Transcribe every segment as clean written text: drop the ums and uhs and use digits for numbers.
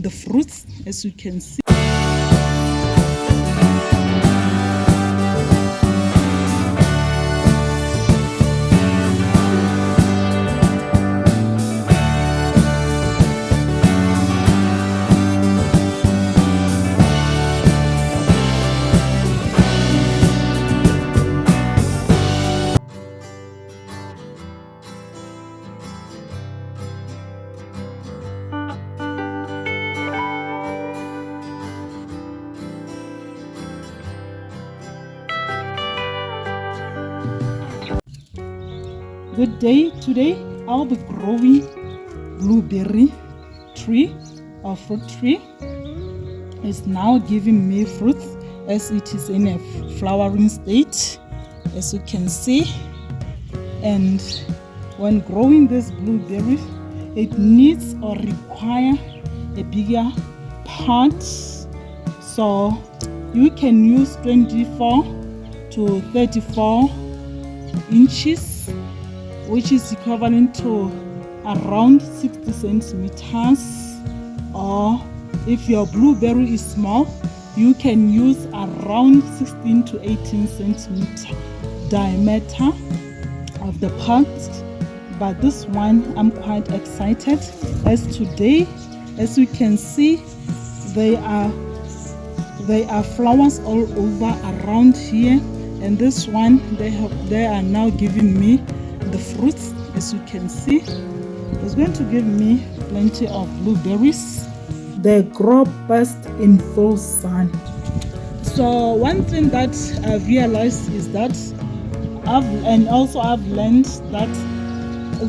the fruits, as you can see. Good day. Today I'll be growing blueberry tree or fruit tree. It's now giving me fruits as it is in a flowering state, as you can see. And when growing this blueberry, it needs or require a bigger pot, so you can use 24 to 34 inches, which is equivalent to around 60 centimeters. Or if your blueberry is small, you can use around 16 to 18 centimeter diameter of the pot. But this one I'm quite excited, as today, as you can see, there are flowers all over around here, and this one they are now giving me the fruits, as you can see. It's going to give me plenty of blueberries. They grow best in full sun. So one thing that I've realized is that I've learned that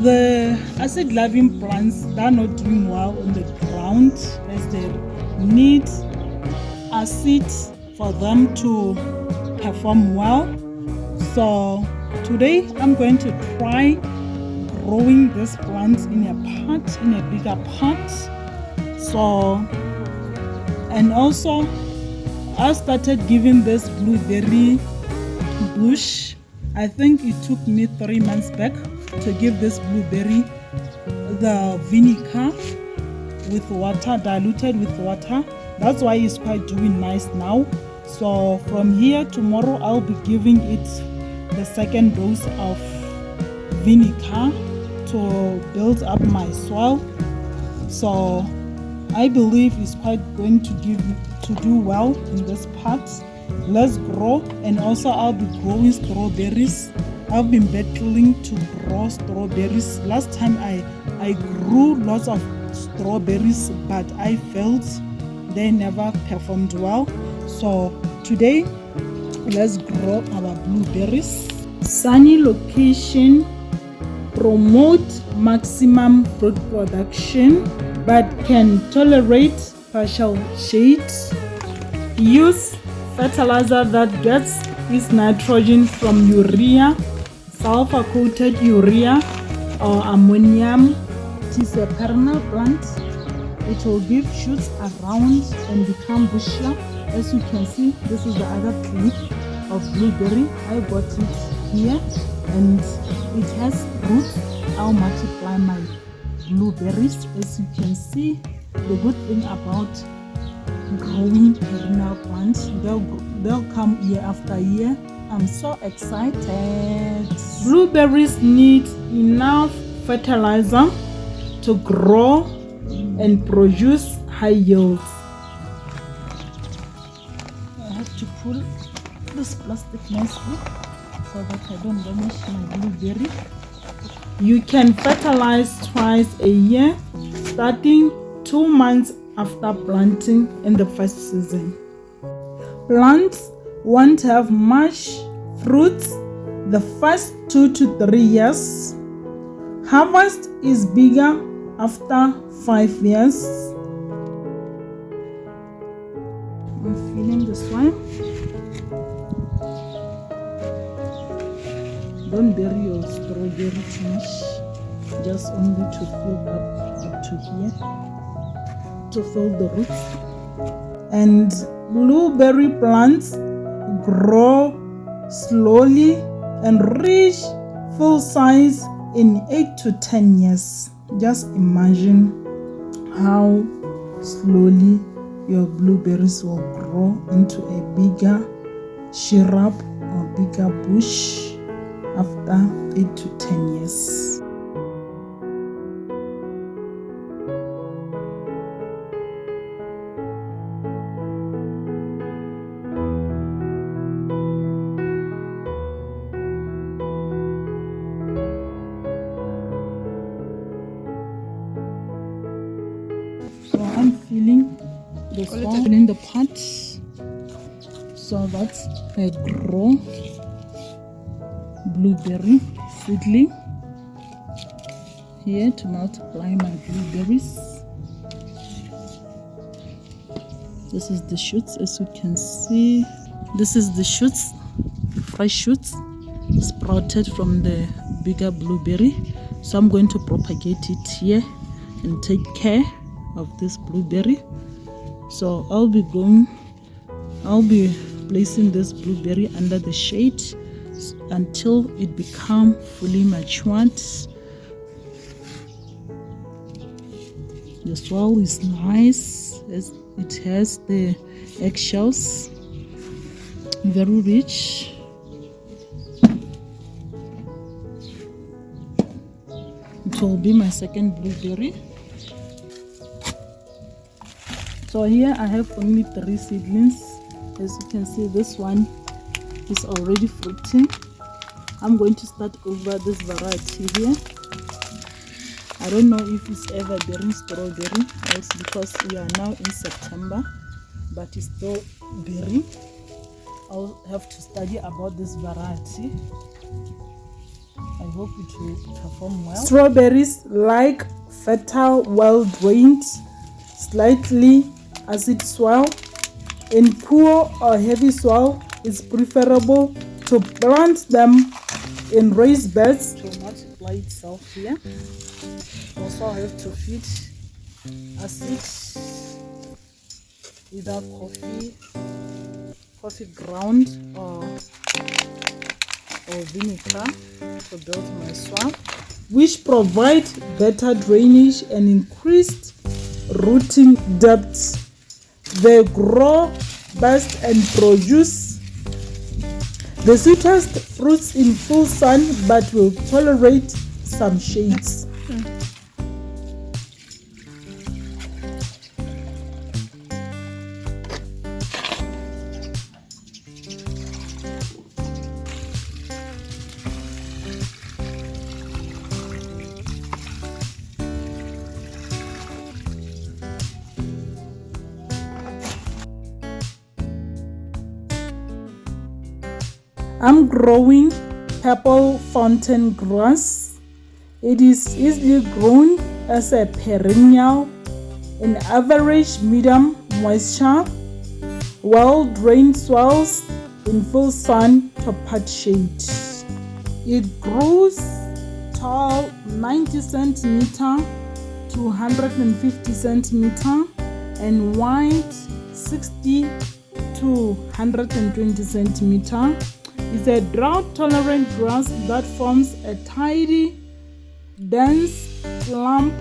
the acid-loving plants, they're not doing well on the ground, as they need acid for them to perform well. So today I'm going to try growing this plant in a pot, in a bigger pot. So, and also I started giving this blueberry bush. I think it took me 3 months back to give this blueberry the vinegar with water, diluted with water. That's why it's quite doing nice now. So from here, tomorrow I'll be giving it the second dose of vinegar to build up my soil. So I believe it's quite going to do well in this pot. Let's grow. And also I'll be growing strawberries. I've been battling to grow strawberries. Last time I grew lots of strawberries, but I failed. They never performed well. So today let's grow our blueberries. Sunny location promote maximum fruit production, but can tolerate partial shade. Use fertilizer that gets its nitrogen from urea, sulfur-coated urea, or ammonium. It is a perennial plant. It will give shoots around and become bushier. As you can see, this is the other clip of blueberry. I got it here, and it has roots. I'll multiply my blueberries. As you can see, the good thing about growing perennial plants, they'll come year after year. I'm so excited. Blueberries need enough fertilizer to grow and produce high yields. I have to pull this plastic nicely so that I don't damage my blueberry. You can fertilize twice a year, starting 2 months after planting in the first season. Plants won't have much fruits the first 2 to 3 years. Harvest is bigger after 5 years. I'm feeling this one. Don't bury your strawberry too much, just only to fill up to here, to fill the roots. And blueberry plants grow slowly and reach full size in 8 to 10 years. Just imagine how slowly your blueberries will grow into a bigger shrub or bigger bush after 8 to 10 years. So I'm filling the soil in the pot so that I grow blueberry seedling here to multiply my blueberries. This is the shoots, as you can see. This is the shoots, fresh shoots sprouted from the bigger blueberry. So I'm going to propagate it here and take care of this blueberry. So I'll be placing this blueberry under the shade until it become fully matured. The soil is nice, as it has the eggshells, very rich. It will be my second blueberry. So here I have only 3 seedlings. As you can see, this one is already fruiting. I'm going to start over this variety here. I don't know if it's ever bearing strawberry, else because we are now in September, but it's still bearing. I'll have to study about this variety. I hope it will perform well. Strawberries like fertile, well-drained, slightly acid soil. In poor or heavy soil, it's preferable to plant them in raised beds to multiply itself here. Also, I have to feed acid, either coffee ground or vinegar to build my soil, which provide better drainage and increased rooting depth. They grow best and produce the sweetest fruits in full sun, but will tolerate some shades. I'm growing purple fountain grass. It is easily grown as a perennial in average medium moisture, well-drained soils in full sun to part shade. It grows tall 90 centimeter to 150 centimeter and wide 60 to 120 centimeter. It's a drought-tolerant grass that forms a tidy, dense clump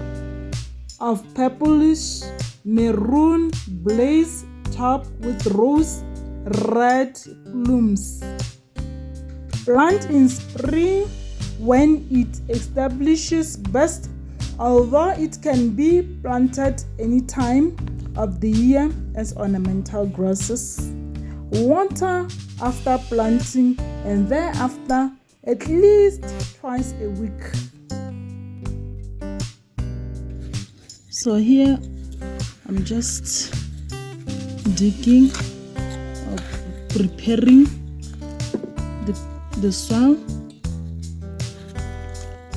of purplish maroon blaze top with rose-red plumes. Plant in spring when it establishes best, although it can be planted any time of the year as ornamental grasses. Water after planting and thereafter at least twice a week. So here I'm just digging or preparing the soil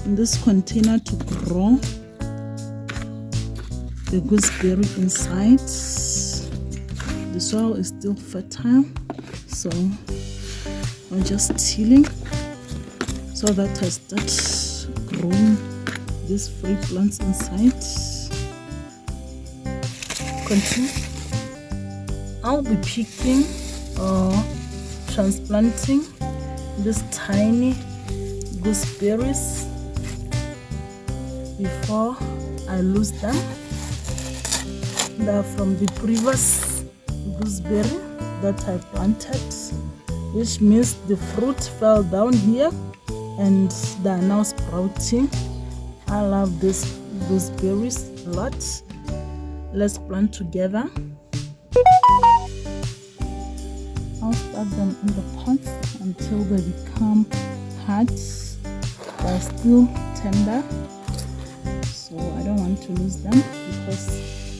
in this container to grow the gooseberry inside. The soil is still fertile, so I'm just tilling so that I start growing these free plants inside. Continue. I'll be picking or transplanting these tiny gooseberries before I lose them. They're from the previous gooseberry that I planted, which means the fruit fell down here and they are now sprouting. I love these gooseberries a lot. Let's plant together. I'll start them in the pots until they become hard. They're still tender, so I don't want to lose them because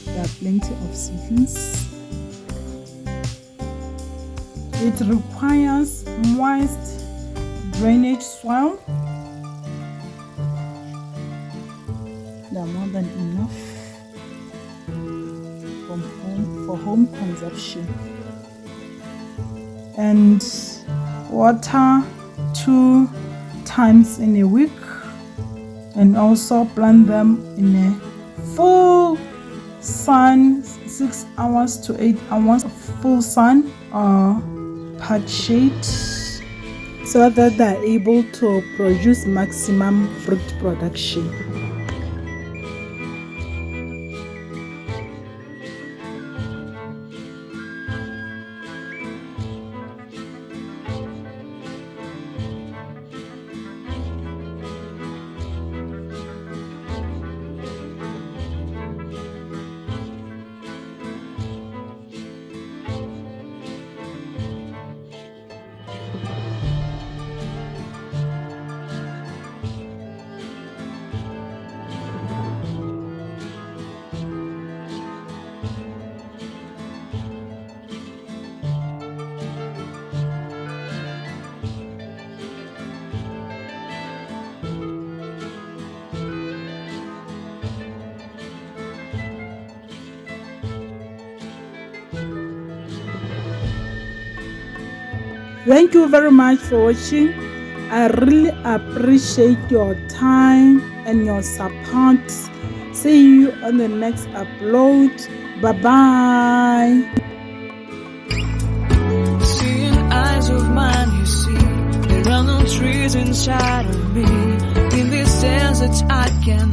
there are plenty of seedlings. It requires moist drainage soil. They are more than enough for home consumption. And water 2 times in a week, and also plant them in a full sun, 6 hours to 8 hours of full sun or part shade, so that they are able to produce maximum fruit production. Thank you very much for watching. I really appreciate your time and your support. See you on the next upload. Bye bye. Seeing eyes of mine, you see, there are no trees inside of me. In this desert I can